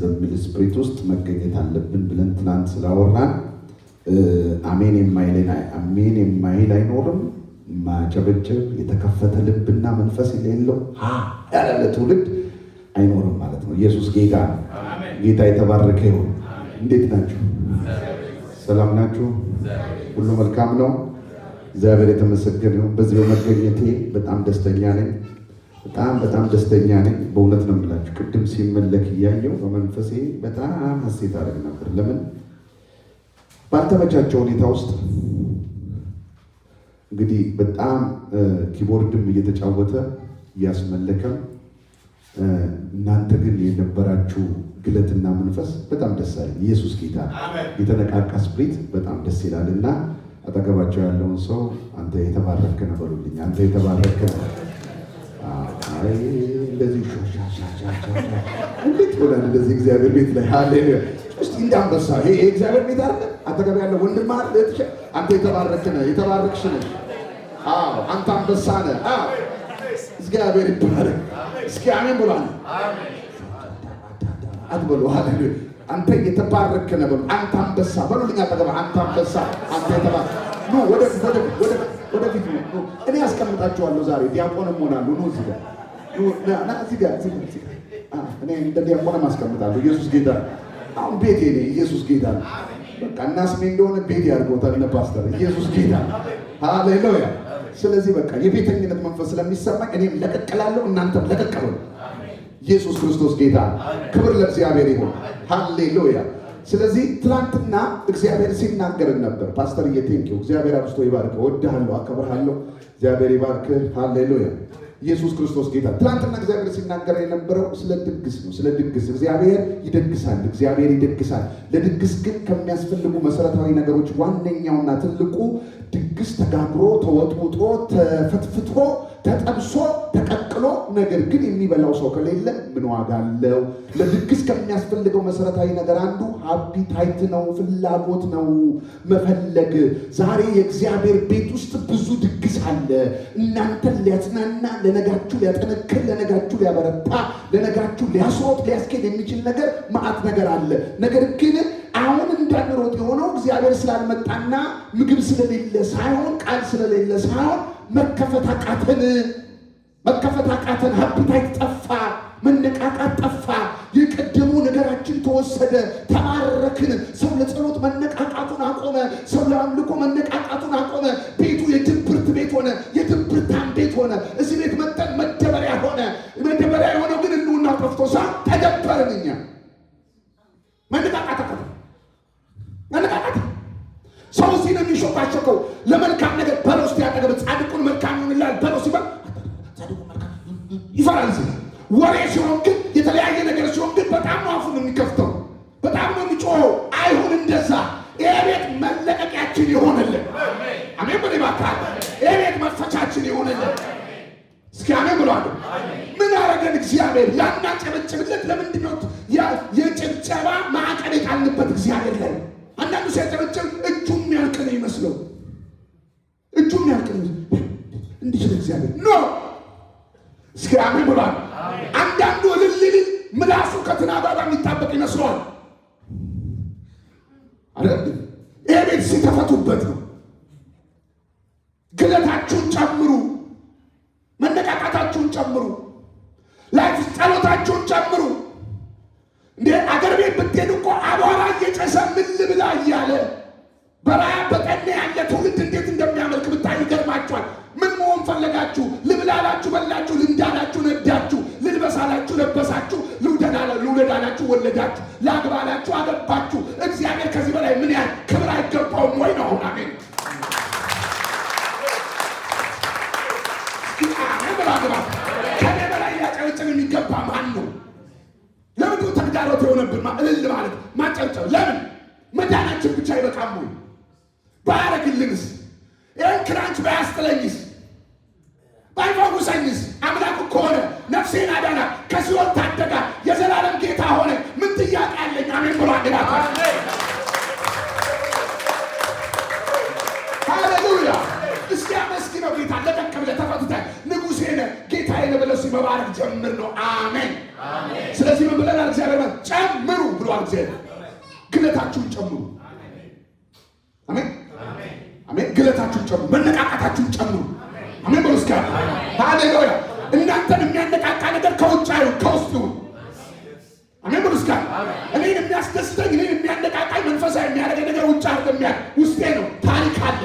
በሚል ስፕሪት ውስጥ መገኘት አለብን ብለን ትናንት ስላወራን አሜን የማይል አይኖርም። ማጨበጨብ የተከፈተ ልብና መንፈስ የሌለው ያለ ትውልድ አይኖርም ማለት ነው። ኢየሱስ ጌታ ነው። ጌታ የተባረከ ይሁን። እንዴት ናችሁ? ሰላም ናችሁ? ሁሉ መልካም ነው። እግዚአብሔር የተመሰገነ ይሁን። በዚህ በመገኘቴ በጣም ደስተኛ ነኝ። በጣም ደስተኛ ነኝ። በእውነት ነው የምላችሁ። ቅድም ሲመለክ እያየው በመንፈሴ በጣም ሐሴት አደረግ ነበር። ለምን ባልተመቻቸው ሁኔታ ውስጥ እንግዲህ በጣም ኪቦርድም እየተጫወተ እያስመለከም እናንተ ግን የነበራችሁ ግለትና መንፈስ በጣም ደስ አለኝ። ኢየሱስ ጌታ የተነቃቃ ስፕሪት በጣም ደስ ይላልና አጠገባቸው ያለውን ሰው አንተ የተባረክ ነህ በሉልኝ። አንተ የተባረክ ነህ። አይ እንደዚህ እንዴት ሆነ እንደዚህ እግዚአብሔር ቤት ላይ ሃሌሉያ። እስቲ እንዳንበሳ ይሄ እግዚአብሔር ቤት አይደል? አጠገብ ያለው ወንድም አይደል? አንተ የተባረክ ነህ፣ የተባረክሽ ነህ። አዎ አንተ አንበሳ ነህ። አዎ እግዚአብሔር ይባረክ። እስኪ አሜን ብሏል። አትበሉ ሃሌሉያ። አንተ የተባረክ ነህ በሉ። አንተ አንበሳ በሉልኝ። አጠገብ አንተ አንበሳ፣ አንተ የተባረክ ነው። ወደፊት ነው። እኔ ያስቀምጣችኋለሁ ዛሬ ዲያቆንም ሆናለሁ። ነው እዚህ ጋር እዚህ ጋር እኔ እንደ ዲያቆንም አስቀምጣለሁ። ኢየሱስ ጌታ አሁን ቤቴ ነው። ኢየሱስ ጌታ ነው። በቃ እናስሜ እንደሆነ ቤት ያድርገውታል እነ ፓስተር። ኢየሱስ ጌታ ሃሌሉያ። ስለዚህ በቃ የቤተኝነት መንፈስ ስለሚሰማኝ እኔም ለቀቅላለሁ፣ እናንተም ለቀቅሉ። ኢየሱስ ክርስቶስ ጌታ። ክብር ለእግዚአብሔር ይሁን። ሃሌሉያ። ስለዚህ ትናንትና እግዚአብሔር ሲናገርን ነበር። ፓስተር ቴንኪው። እግዚአብሔር አብስቶ ይባርክ። ወድሃለሁ፣ አከብርሃለሁ። እግዚአብሔር ይባርክ። ሃሌሉያ። ኢየሱስ ክርስቶስ ጌታ። ትናንትና እግዚአብሔር ሲናገር የነበረው ስለ ድግስ ነው። ስለ ድግስ እግዚአብሔር ይደግሳል። ለድግስ ግን ከሚያስፈልጉ መሰረታዊ ነገሮች ዋነኛውና ትልቁ ድግስ ተጋግሮ ተወጥውጦ ተፈትፍቶ ተጠብሶ ተቀቅሎ ነገር ግን የሚበላው ሰው ከሌለ ምን ዋጋ አለው? ለድግስ ከሚያስፈልገው መሰረታዊ ነገር አንዱ አፒታይት ነው፣ ፍላጎት ነው፣ መፈለግ። ዛሬ የእግዚአብሔር ቤት ውስጥ ብዙ ድግስ አለ። እናንተን ሊያጽናና፣ ለነጋችሁ ሊያጠነክር፣ ለነጋችሁ ሊያበረታ፣ ለነጋችሁ ሊያስሮጥ ሊያስኬድ የሚችል ነገር መዓት ነገር አለ። ነገር ግን አሁን እንዳንሮጥ የሆነው እግዚአብሔር ስላልመጣና ምግብ ስለሌለ ሳይሆን ቃል ስለሌለ ሳይሆን መከፈት አቃተን። አፒታይት ጠፋ፣ መነቃቃት ጠፋ። የቀደሙ ነገራችን ተወሰደ፣ ተማረክን። ሰው ለጸሎት መነቃቃቱን አቆመ። ሰው ለአምልኮ መነቃቃቱን አቆመ። ቤቱ የድብርት ቤት ሆነ፣ የድብርታን ቤት ሆነ። እዚህ ቤት መጠን መደበሪያ ሆነ። መደበሪያ የሆነው ግን ህልውና ጠፍቶ ሳ ተደበርን። እኛ መነቃቃት ሰው እዚህ ነው የሚሾካቸከው። ለመልካም ነገር በለው እስቲ ያጠገብ ጻድቁን መልካም ይሆንልሃል በለው ሲባል ጻድቁ መልካም ይፈራል። እዚህ ወሬ ሲሆን ግን የተለያየ ነገር ሲሆን ግን በጣም ነው አፉን የሚከፍተው፣ በጣም ነው የሚጮኸው። አይሁን እንደዛ። ይሄ ቤት መለቀቂያችን ይሆንልን። አሜን በል ይባካል። ይሄ ቤት መፈቻችን ይሆንልን። እስኪ አሜን ብሏል። ምን አረገን እግዚአብሔር? ያናጨበጭብለት ለምንድን ነው የጭብጨባ ማዕቀብ የጣልንበት እግዚአብሔር ላይ? አንዳንዱ ሲያጨበጭብ እጁ የሚያልቅ ነው ይመስለው። እንዲህ ስለ እግዚአብሔር ኖ። እስኪ አሜን ብሏል። አንዳንዱ እልል ምላሱ ከትናባባ የሚጣበቅ ይመስለዋል አይደል? ይሄ ቤት ሲተፈቱበት ነው። ግለታችሁን ጨምሩ፣ መነቃቃታችሁን ጨምሩ፣ ላይፍ ጸሎታችሁን ጨምሩ። እንዴ አገር ቤት ብትሄዱ እኮ አቧራ እየጨሰ ምን ልብላ እያለ በራያ በቀን ያለ ትውልድ እንዴት እንደሚያመልክ ብታይ ይገርማችኋል። ምን መሆን ፈለጋችሁ? ልብላላችሁ በላችሁ፣ ልንዳላችሁ ነዳችሁ፣ ልልበሳላችሁ ለበሳችሁ፣ ልውለዳላችሁ ወለዳችሁ፣ ላግባላችሁ አገባችሁ። እግዚአብሔር ከዚህ በላይ ምን ያህል ክብር አይገባውም ወይ ነው? አሁን አሜን ከኔ በላይ ያጨበጭብ የሚገባ ማን ነው? ለምንድን ነው ተግዳሮት የሆነብን እልል ማለት ማጨብጨብ? ለምን መዳናችን ብቻ አይበቃም ወይ? ባያረግልንስ? ይህን ክራንች ባያስጥለኝስ? ባይፈውሰኝስ? አምላክ ከሆነ ነፍሴን አዳና፣ ከሲኦል ታደጋ፣ የዘላለም ጌታ ሆነ። ምን ጥያቄ አለኝ? አሜን ብሎ አንደላታ ሃሌሉያ። እስኪ አመስግነው ጌታ። ለቀቅ ብለህ ተፈትተህ ንጉሴ ነህ ጌታዬ ነህ ብለህ መባረክ ጀምር ነው። አሜን። ስለዚህ ምን ብለናል? እግዚአብሔር ጨምር እግዚአብሔር። ግለታችሁን ጨምሩ። አሜን አሜን። ግለታችሁን ጨምሩ፣ መነቃቃታችሁን ጨምሩ። አሜን በሉ እስኪ ሃሌሉያ። እናንተን የሚያነቃቃ ነገር ከውጭ አይሁን ከውስጥ ይሁን። አሜን በሉ እስኪ እኔን የሚያስደስተኝ እኔን የሚያነቃቃኝ መንፈሳዊ የሚያደርገኝ ነገር ውጭ አይደለም፣ ውስጤ ነው። ታሪክ አለ፣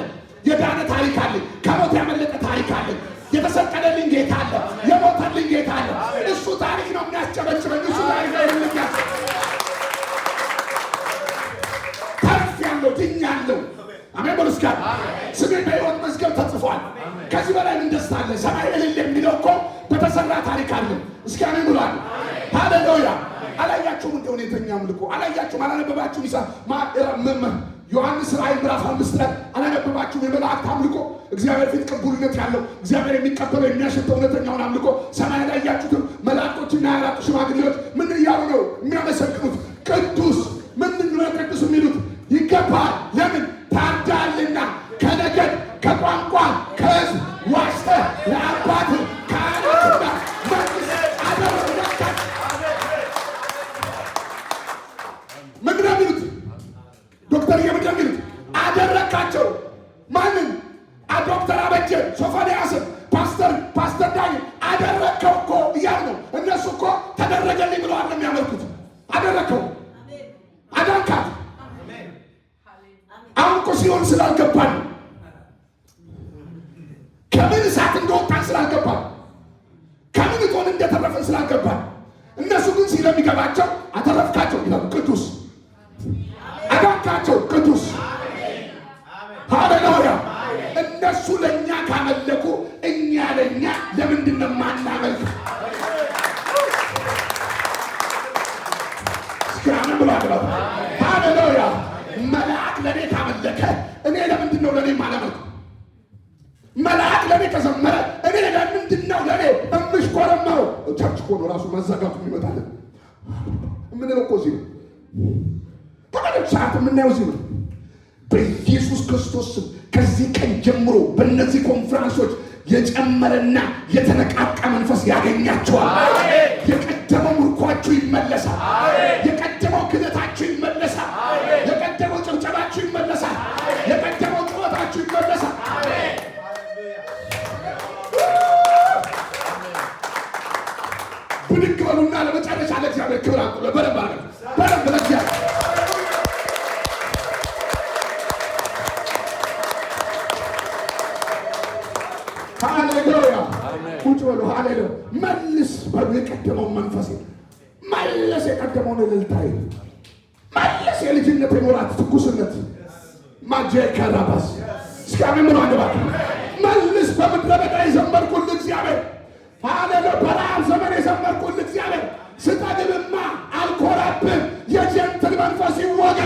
የዳነ ታሪክ አለ፣ ከሞት ያመለጠ ታሪክ አለ፣ የተሰቀለልኝ ጌታ አለ፣ የሞተልኝ ጌታ አለ። እሱ ታሪክ ነው የሚያስጨበጭበኝ። እሱ ታሪክ ነው የሚያስ ታሪክ ያለው ድኛለሁ። አሜን በሉ እስኪ ስሜ በሕይወት መዝገብ ተጽፏል። ከዚህ በላይ ምን ደስታ አለ? ሰማይ እልል የሚለው እኮ በተሰራ ታሪክ አለ። እስኪ አሜን ብሏል። ሃሌሉያ። አላያችሁም? እንደ ሁኔተኛ አምልኮ አላያችሁም? አላነበባችሁም? ዮሐንስ ራእይ ምዕራፍ 5 ላይ አላነበባችሁም? የመላእክት አምልኮ እግዚአብሔር ፊት ቅቡልነት ያለው እግዚአብሔር የሚቀበለው የሚያሸተው እውነተኛውን አምልኮ ሰማይ ላይ ያያችሁትም መላእክቶችና 24 ሽማግሌዎች ምን እያሉ ነው የሚያመሰግኑት? ቅዱስ ምንድን ነው ቅዱስ የሚሉት? ይገባል። ለምን? ታርዳልና ከነገድ ከቋንቋ ከሕዝብ ዋሽተህ ለአባትህ ከአናትና መንግሥት አደረግካቸው። ምንድን ነው የሚሉት? ዶክተር ምንድን ነው የሚሉት? አደረግካቸው። ማንን? ዶክተር አበጀ፣ ሶፎንያስን፣ ፓስተር ዳኝ አደረግከው እኮ እያሉ ነው። እነሱ እኮ ተደረገልኝ ብለዋል ነው የሚያመልኩት። አደረግከው፣ አዳንካት። አሁን እኮ ሲሆን ስላልገባን ከምን እሳት እንደወጣን ስላልገባን ከምን እቶን እንደተረፈን ስላልገባን፣ እነሱ ግን ስለሚገባቸው አተረፍካቸው ይላሉ። ቅዱስ አዳንካቸው፣ ቅዱስ ሃሌሉያ። እነሱ ለእኛ ካመለኩ እኛ ለእኛ ለምንድን ነው የማናመልክ? እስኪራነ ብሏል። ሃሌሉያ። መልአክ ለእኔ ካመለከ እኔ ለምንድን ነው ለእኔ ማለመልኩ? መልአክ ለእኔ ከዘመረ እኔ ለምንድን ነው ለእኔ እምሽኮረመው? ቸርች እኮ ነው ራሱ መዘጋቱ ይመጣለን የምንለው እኮ እዚህ ነው። ተቀደም ሰዓት የምናየው እዚህ ነው። በኢየሱስ ክርስቶስ ስም ከዚህ ቀን ጀምሮ በእነዚህ ኮንፈረንሶች የጨመረና የተነቃቃ መንፈስ ያገኛቸዋል። የቀደመው ምርኳችሁ ይመለሳል። የቀደመው ክህነታችሁ ይመለሳል። የቀደመው ጭብጨባችሁ ይመለሳል። የቀደመው ጩኸታችሁ ይመለሳል። ብድግ በሉና ለመጨረሻ ለእግዚአብሔር ክብር አምጡ። በደንብ አለ በደንብ ለእግዚአብሔር ሃሌሉያ። ቁጭ በሉ። ሃሌሉያ። መልስ በሉ የቀደመውን መንፈሴ መለስ፣ የቀደመውን እልልታዬ መለስ፣ የልጅነት የኖራት ትኩስነት ማጀ ከራባስ እስካሚ ምን አንደባት መልስ። በምድረ በዳ የዘመርኩልህ እግዚአብሔር ሃሌሉያ። በረሃብ ዘመን የዘመርኩልህ እግዚአብሔር ስጠግብማ አልኮራብህ። የጀንትል መንፈስ ይወጋ።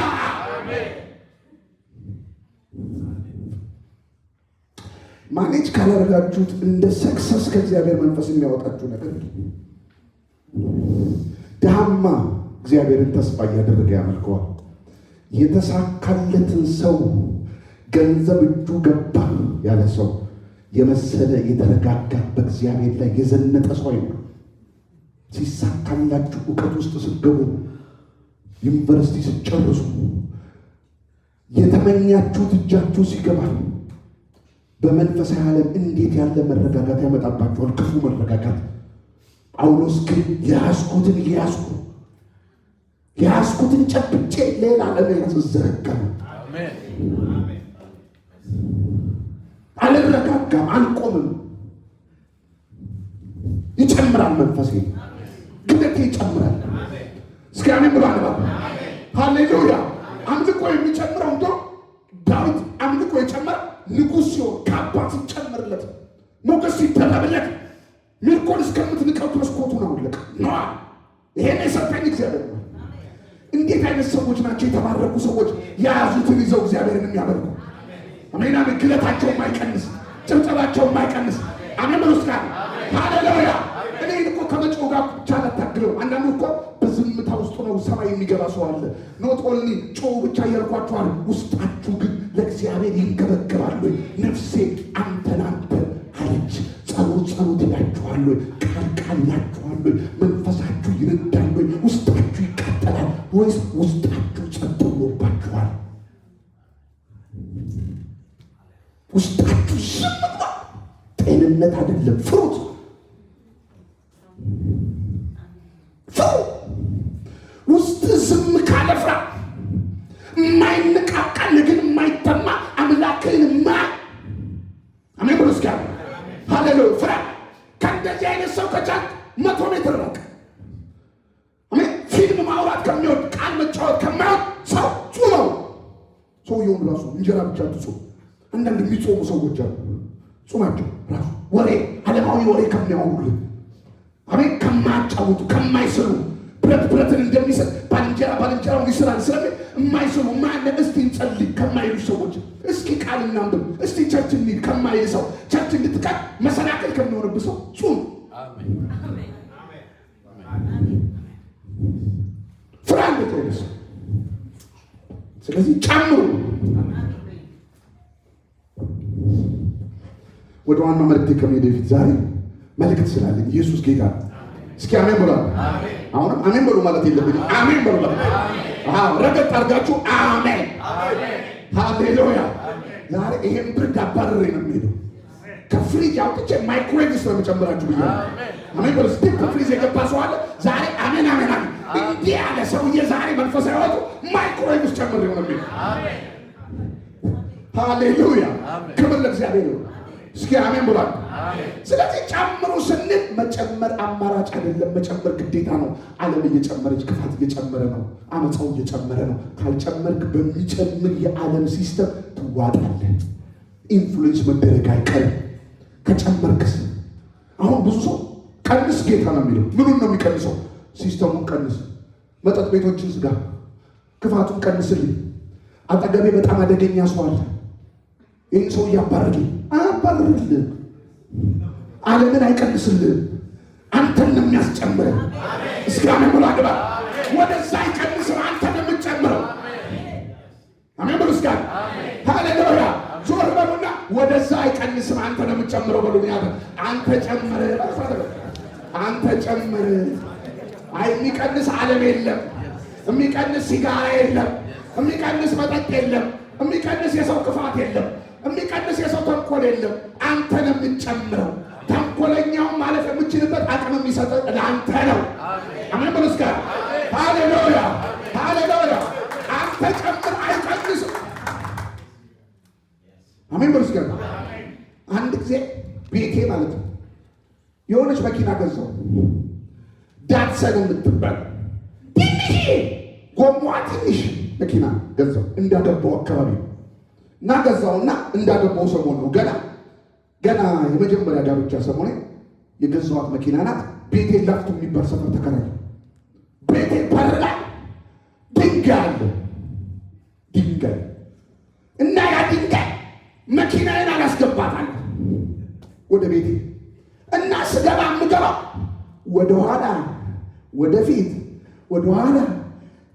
ማኔጅ ካላረጋችሁት እንደ ሰክሰስ ከእግዚአብሔር መንፈስ የሚያወጣችሁ ነገር ድሃማ እግዚአብሔርን ተስፋ እያደረገ ያመልከዋል። የተሳካለትን ሰው ገንዘብ እጁ ገባ ያለ ሰው የመሰለ የተረጋጋ በእግዚአብሔር ላይ የዘነጠ ሰው አይኖር። ሲሳካላችሁ እውቀት ውስጥ ስትገቡ፣ ዩኒቨርሲቲ ስትጨርሱ፣ የተመኛችሁት እጃችሁ ሲገባ በመንፈሳዊ ዓለም እንዴት ያለ መረጋጋት ያመጣባቸዋል? ክፉ መረጋጋት። ጳውሎስ ግን የያዝኩትን ጨብጬ ሌላ ለመያዝ እዘረጋለሁ። አልረጋጋም፣ አልቆምም። ይጨምራል፣ መንፈሴ ግደቴ ይጨምራል። እስኪ አሜን ብሎ አንባ። ሃሌሉያ። አምልኮ የሚጨምረው እንደው ዳዊት አምልኮ የጨመረ ንጉሥ ሲሆን ከአባት ሲጨመርለት ሞገስ ሲደረብለት ሚልኮን እስከምትንቀው ድረስ ኮቱን አውለቀ ነዋ። ይሄን የሰጠኝ እግዚአብሔር ነው። እንዴት አይነት ሰዎች ናቸው የተባረኩ ሰዎች! የያዙትን ይዘው እግዚአብሔርን የሚያመልኩ። አሜን አሜን። ግለታቸው የማይቀንስ ጭብጨባቸው የማይቀንስ አሜን ብሎ እስኪ ሃሌሉያ። እኔ እኮ ከመጮህ ጋር ብቻ አላታግለው። አንዳንዱ እኮ በዝምታ ውስጥ ነው ሰማይ የሚገባ ሰው አለ። ኖት ኦንሊ ጮህ ብቻ እያልኳችኋል። ውስጣችሁ ግን ለእግዚአብሔር ይንገበገባል ወይ? ነፍሴ አንተን አለች። ጸሎት ይላችኋል ወይ? ቃል ይላችኋል ወይ? መንፈሳችሁ ይነዳል ወይ? ውስጣችሁ ይቃጠላል። ወይስ ውስጣችሁ ጸጥ ብሎባችኋል? ውስጣችሁ ዝም ብሏል። ጤንነት አይደለም፣ ፍሩት። ውስጥ ዝም ካለ ፍራ። የማይነቃቃ ግን የማይተማ አምላክህን አሜን ብሎ እስኪ ሃሌሉያ ፍራ። ከእንደዚህ አይነት ሰው ከቻልክ 100 ሜትር ራቅ። አሜን። ፊልም ማውራት ከሚወድ ቃል መጫወት ከማይወድ ሰው ጹመው። ሰውየውን ራሱ እንጀራ ብቻ ትጹም። አንዳንድ የሚጾሙ ሰዎች አሉ። ጾማቸው ራሱ ወሬ ዓለማዊ ወሬ ከሚያወሩልን አሜን፣ ከማያጫውቱ ከማይስሉ ብረትን እንደሚሰጥ ባልንጀራውን ይስራል ስለሚል የማይስሉ ማንን እስቲ እንጸልይ ከማይሉ ሰዎች እስኪ ቃል እናንብብ እስቲ ቸርች እንሂድ ከማይል ሰው ቸርች እንድትቀር መሰናክል ከሚሆንብህ ሰው ጹም። ፍራ እንደተወደሰ። ስለዚህ ጨምሩ። ወደ ዋናው መልእክቴ ከመሄዴ በፊት ዛሬ መልእክት ስላለኝ ኢየሱስ ጌታ። እስኪ አሜን በሉ። አሁንም አሜን በሉ ማለት የለብኝም። አሜን በሉ ማለት ረገጥ አድርጋችሁ አሜን። ሃሌሉያ። ዛሬ ይሄን ብርድ አባረሬ ነው የሚሄደው። ከፍሪጅ አውጥቼ ማይክሮዌቭ ውስጥ ነው የምጨምራችሁ ብያለሁ። አሜን በሉ። እስቲ ከፍሪጅ የገባ ሰው አለ ዛሬ? አሜን አሜን አሜን። እንዲህ ያለ ሰውዬ ዛሬ መንፈሳዊ ህይወቱ ማይክሮዌቭ ውስጥ ጨምሬው ነው የሚሄደው። ሃሌሉያ። ክብር ለእግዚአብሔር ነው። እስኪ አሜን ብሏል። ስለዚህ ጨምሩ ስንል መጨመር አማራጭ አይደለም፣ መጨመር ግዴታ ነው። ዓለም እየጨመረች ክፋት እየጨመረ ነው፣ አመፃው እየጨመረ ነው። ካልጨመርክ በሚጨምር የዓለም ሲስተም ትዋጣለህ። ኢንፍሉዌንስ መደረግ አይቀርም። ከጨመርክስ አሁን ብዙ ሰው ቀንስ ጌታ ነው የሚለው። ምኑን ነው የሚቀንሰው? ሲስተሙን ቀንስ፣ መጠጥ ቤቶችን ዝጋ፣ ክፋቱን ቀንስልኝ። አጠገቤ በጣም አደገኛ ሰው አለ፣ ይህን ሰው እያባረልኝ አያባርልህ። ዓለምን አይቀንስልህ፣ አንተን ነው የሚያስጨምረው። እስኪ አሜን ብሎ አግባ። ወደዛ አይቀንስም፣ አንተን ነው የምትጨምረው። አሜን ብሎ እስኪ ሃሌሉያ። ዞር በሉና ወደዛ አይቀንስም፣ አንተ ነው የምትጨምረው በሉ። አንተ ጨምር፣ አንተ ጨምር። አይ የሚቀንስ ዓለም የለም፣ የሚቀንስ ሲጋራ የለም፣ የሚቀንስ መጠጥ የለም፣ የሚቀንስ የሰው ክፋት የለም፣ የሚቀንስ የሰው ተንኮል የለም። አንተ ነው የምትጨምረው። ተንኮለኛውን ማለፍ የምችልበት አቅም የሚሰጥ ለአንተ ነው። አሜን ብሎ እስከ ሃሌሉያ ሃሌሉያ። አንተ ጨምር፣ አይቀንስም። አሜን ብሎ እስከ አንድ ጊዜ ቤቴ ማለት ነው የሆነች መኪና ገዛው። ዳትሰን የምትባል ትንሽ ጎማዋ ትንሽ መኪና ገዛው። እንዳገባው አካባቢ እና ገዛውና እንዳገባው ሰሞን ነው ገና የመጀመሪያ ጋብቻ ሰሞኔ የገዛዋት መኪና ናት። ቤቴ ላፍቶ የሚባል ሰፈር ተከራየ። ቤቴ በር ላይ ድንጋይ አለ፣ ድንጋይ እና ያ ድንጋይ መኪናዬን አላስገባታል ወደ ቤቴ እና ስገባ የምገባው ወደኋላ ወደፊት ወደኋላ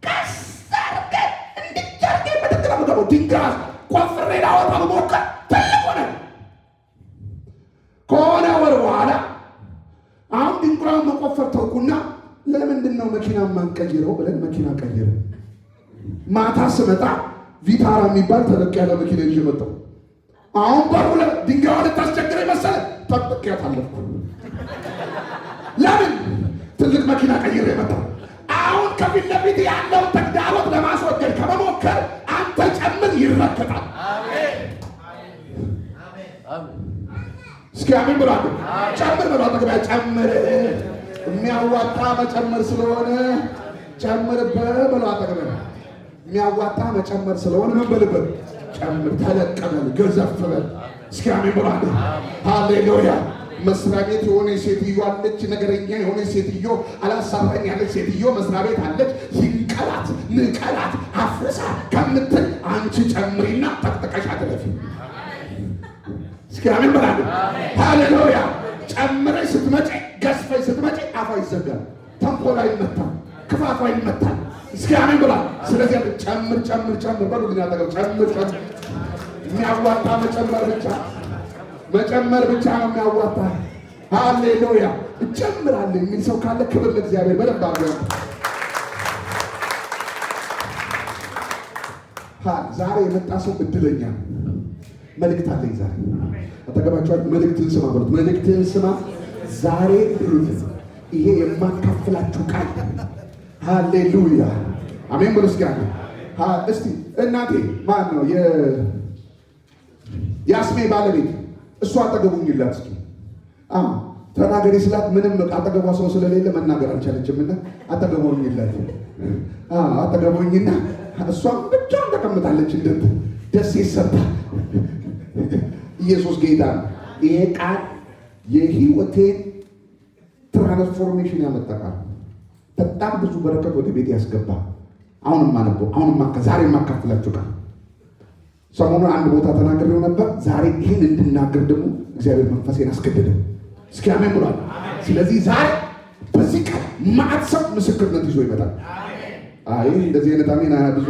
ቀስ አድርገህ እንድትጨርቅ በትክክል የምገባው ድንጋይ ቆፍሬ ላወጣ በሞከር ትልቅ ሆነ። ከሆነ ወር በኋላ አሁን ድንጋዩን መቆፈር ተውኩና ለምንድን ነው መኪና ማንቀይረው ብለን መኪና ቀይረ። ማታ ስመጣ ቪታራ የሚባል ተለቅ ያለ መኪና ይዤ መጣሁ። አሁን በሁለ ድንጋዩን ልታስቸግረኝ መሰለህ ጠብቄያት አለፍኩ። ለምን? ትልቅ መኪና ቀይሬ መጣሁ። አሁን ከፊት ለፊት ያለውን ተግዳሮት ለማስወገድ ከመሞከር አንተ ጨምር፣ ይረከጣል። እስኪ አሜን ብሎ ጨምር ብሎ ተግባ ጨምር። የሚያዋጣ መጨመር ስለሆነ ጨምርበት ብሎ አጠገበ የሚያዋጣ መጨመር ስለሆነ ምን በልበት ጨምር፣ ተለቀበል፣ ገዘፍበል። እስኪ አሜን ብሎ ሃሌሉያ። መስሪያ ቤት የሆነ ሴትዮ አለች፣ ነገረኛ የሆነ ሴትዮ፣ አላሳራኝ ያለች ሴትዮ መስሪያ ቤት አለች። ይንቀላት ንቀላት አፍርሳ ከምትል አንቺ ጨምሪና ጠቅጥቀሻ ትለፊ። እስኪ አሜን በላሉ። ሃሌሉያ። ጨምረሽ ስትመጪ ገዝፈሽ ስትመጪ አፏ ይዘጋል፣ ተንኮሏ ይመታል፣ ክፋቷ ይመታል። እስኪ አሜን በላ። ስለዚህ ጨምር ጨምር ጨምር በሉ። ግን ያጠገብ ጨምር ጨምር። የሚያዋጣ መጨመር ብቻ ነው የሚያዋጣ። ሃሌሉያ። እጨምራለሁ የሚል ሰው ካለ ክብር ለእግዚአብሔር። በደንብ አድርገው ዛሬ የመጣ ሰው እድለኛ መልእክት አለኝ ዛሬ አጠገባችኋል። መልእክትን ስማ በሉት። መልእክትን ስማ ዛሬ ብሉት። ይሄ የማካፍላችሁ ቃል ሃሌሉያ አሜን ብሎ እስኪ እስቲ እናቴ ማን ነው የአስሜ ባለቤት እሷ አጠገቡኝላት እስኪ ተናገሪ ስላት ምንም አጠገቧ ሰው ስለሌለ መናገር አልቻለችምና አጠገቡኝላት አጠገቡኝና እሷም ብቻዋን ተቀምጣለች። እንደት ደስ ይሰጣ ኢየሱስ ጌታ ነው። ይሄ ቃል የህይወቴን ትራንስፎርሜሽን ያመጣቃል። በጣም ብዙ በረከት ወደ ቤት ያስገባ። አሁንም ዛሬ የማካፍላችሁ ቃል ሰሞኑን አንድ ቦታ ተናግሬው ነበር። ዛሬ ይህን እንድናገር ደግሞ እግዚአብሔር መንፈሴን አስገደደው። እስኪ አሜን ብሏል። ስለዚህ ዛሬ በዚህ ቃል ማዕት ሰው ምስክርነት ይዞ ይመጣል። አይ እንደዚህ አይነት አሜን ብዙ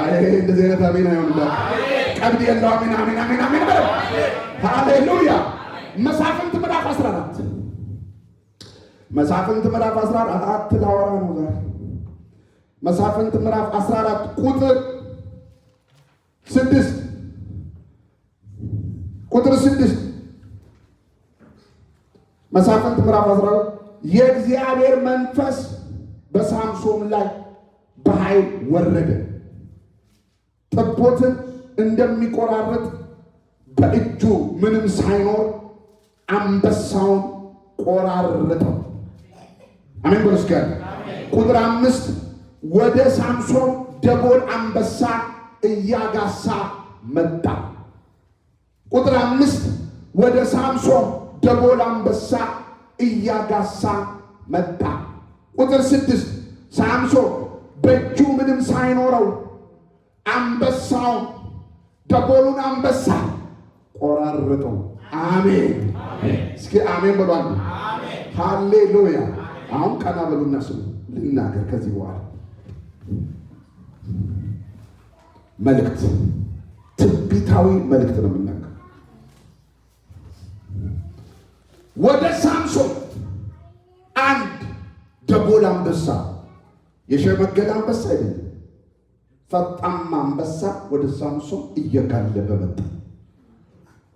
አይ እንደዚህ አይነት አሜን አይሆንላት ቀብድ የለው አሜን አሜን አሜን አሜን በለው። ሃሌሉያ። መሳፍንት ምዕራፍ 14 መሳፍንት ምዕራፍ 14 ላወራ ነው ዛሬ። መሳፍንት ምዕራፍ 14 ቁጥር 6 መሳፍንት ምዕራፍ 14 የእግዚአብሔር መንፈስ በሳምሶን ላይ በኃይል ወረደ፣ ጠቦትን እንደሚቆራረጥ በእጁ ምንም ሳይኖር አንበሳውን ቆራረጠው። አሜን ብሎ እስኪ ቁጥር 5 ወደ ሳምሶን ደቦል አንበሳ እያጋሳ መጣ። ቁጥር 5 ወደ ሳምሶን ደቦል አንበሳ እያጋሳ መጣ። ቁጥር 6 ሳምሶን በእጁ ምንም ሳይኖረው አንበሳውን ደቦሉን አንበሳ ቆራረጠው። አሜን እስኪ አሜን በሏል። ሃሌሉያ። አሁን ቀና በሉና ስሙ ልናገር። ከዚህ በኋላ መልእክት ትንቢታዊ መልእክት ነው የምናገር። ወደ ሳምሶን አንድ ደቦል አንበሳ፣ የሸመገለ አንበሳ አይደለም፣ ፈጣን አንበሳ ወደ ሳምሶን እየጋለበ መጣ።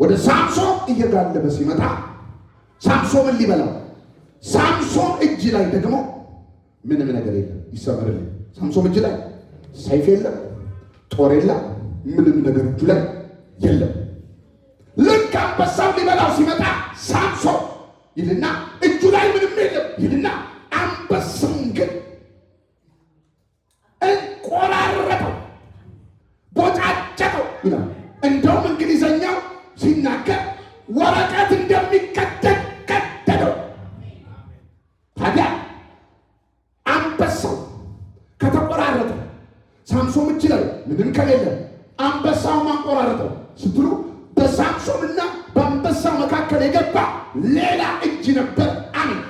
ወደ ሳምሶን እየጋለበ ሲመጣ ሳምሶንን ሊበላው፣ ሳምሶን እጅ ላይ ደግሞ ምንም ነገር የለም። ይሰመርልኝ። ሳምሶን እጅ ላይ ሰይፍ የለም፣ ጦር የለም፣ ምንም ነገር እጁ ላይ የለም። ልክ አንበሳው ሊበላው ሲመጣ ሳምሶን ይልና እጁ ላይ ምንም የለም ይልና አንበሳውን ግን ቆራረጠው፣ ቦጫጨቀው ይላል። እንደውም እንግሊዘኛው ሲናገር ወረቀት እንደሚቀደድ ቀደደው። ታዲያ አንበሳው ከተቆራረጠ ሳምሶን እጅ ላይ ምንም ከሌለ አንበሳው ማንቆራረጠው ስትሉ በሳምሶንና በአንበሳው መካከል የገባ ሌላ እጅ ነበር። አሜን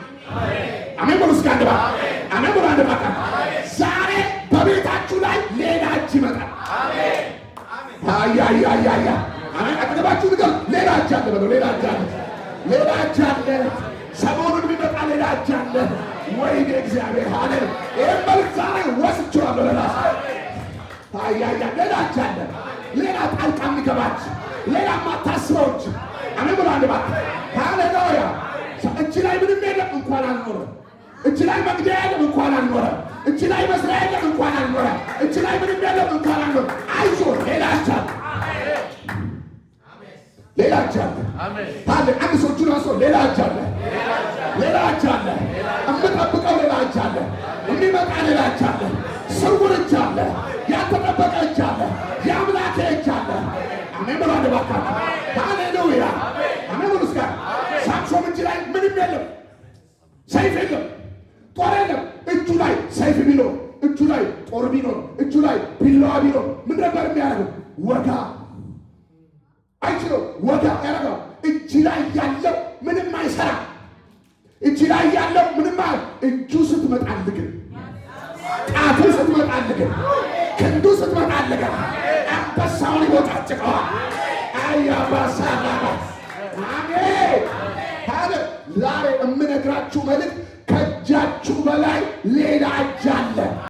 አሜን ብሎ እስኪ አንድ ባል አሜን ብሎ አንድ ባል። ዛሬ በቤታችሁ ላይ ሌላ እጅ ይመጣል። አሜን አያ አሜን። አጠገባችሁ ንገር፣ ሌላ እጅ አለ በለው። ሌላ እጅ አለ፣ ሌላ እጅ አለ። ሰሞኑን የሚመጣ ሌላ እጅ አለ። ወይኔ እግዚአብሔር አለ። ይህን መልክ ዛሬ ወስጄዋለሁ ለራስ። አያ ሌላ እጅ አለ፣ ሌላ ጣልቃ የሚገባች ሌላ ማታስበው እጅ። አሜን ብሎ አንድ ባል። ሃሌሉያ። እጅ ላይ ምንም የለም እንኳን አልኖረ፣ እጅ ላይ መግደያ የለም እንኳን አልኖረ፣ እጅ ላይ መስሪያ የለም እንኳን አልኖረ፣ እጅ ላይ ምንም የለም እንኳን አልኖረ። አይዞህ ሌላ እጅ አለ፣ ሌላ እጅ አለ። አሜን። አንድ ሰው እጁን አንስቶ ሌላ እጅ አለ፣ ሌላ እጅ አለ። የምጠብቀው ሌላ እጅ አለ፣ የሚመጣ ሌላ እጅ አለ፣ ስውር እጅ አለ፣ ያልተጠበቀ እጅ አለ፣ የአምላኬ እጅ አለ። አሜን ብሎ አንድ ባካ። ሃሌሉያ አሜን ብሎ እስኪ ሳምሶን እጅ ላይ ምንም የለም፣ ሰይፍ የለም፣ ጦር የለም። እጁ ላይ ሰይፍ ቢኖር፣ እጁ ላይ ጦር ቢኖር፣ እጁ ላይ ቢላዋ ቢኖር ምን ነበር የሚያደርገው? ወጋ አይችለው፣ ወጋ ያደርገው። እጅ ላይ ያለው ምንም አይሰራ። እጅ ላይ ያለው ምንም እጁ ስትመጣልህ ግን፣ ጣቱ ስትመጣልህ ግን፣ ክንዱ ስትመጣልህ ግን አንበሳውን ይቦጫጭቀዋል። አያባሳላ አሜን። ዛሬ የምነግራችሁ መልእክት ከእጃችሁ በላይ ሌላ እጅ አለ።